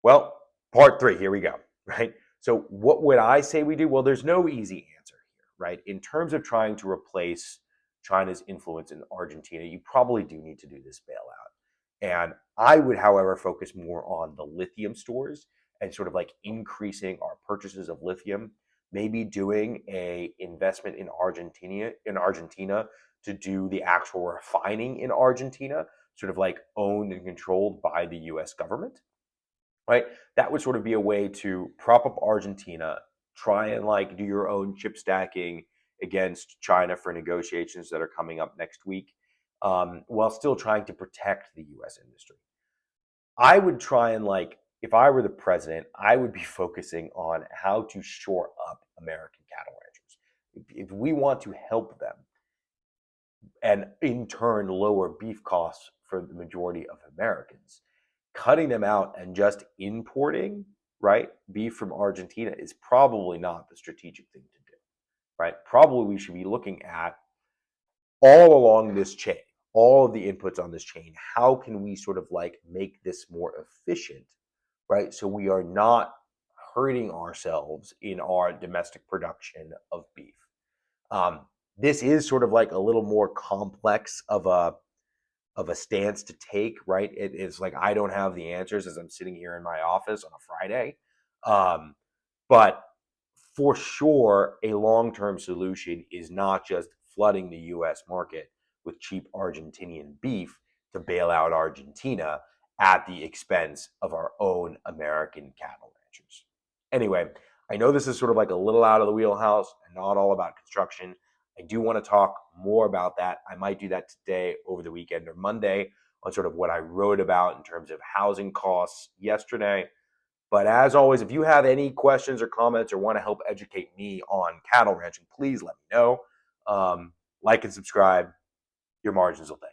Well, part three, here we go, right? So what would I say we do? Well, there's no easy answer here, right? In terms of trying to replace China's influence in Argentina, you probably do need to do this bailout. And I would, however, focus more on the lithium stores and sort of like increasing our purchases of lithium, maybe doing a investment in Argentina to do the actual refining in Argentina, sort of like owned and controlled by the US government, right? That would sort of be a way to prop up Argentina, try and like do your own chip stacking against China for negotiations that are coming up next week, while still trying to protect the US industry. I would try and like, if I were the president, I would be focusing on how to shore up American cattle ranchers. If we want to help them and in turn lower beef costs for the majority of Americans, cutting them out and just importing, right, beef from Argentina is probably not the strategic thing to do, right? Probably we should be looking at all along this chain, all of the inputs on this chain. How can we sort of like make this more efficient, right? So we are not hurting ourselves in our domestic production of beef. Um, this is sort of like a little more complex of a stance to take, right? It is like I don't have the answers as I'm sitting here in my office on a Friday. Um, but for sure, a long term solution is not just flooding the US market with cheap Argentinian beef to bail out Argentina at the expense of our own American cattle ranchers. Anyway, I know this is sort of like a little out of the wheelhouse and not all about construction. I do want to talk more about that. I might do that today, over the weekend, or Monday, on sort of what I wrote about in terms of housing costs yesterday. But as always, if you have any questions or comments or want to help educate me on cattle ranching, please let me know. Like and subscribe. Your margins will thank you.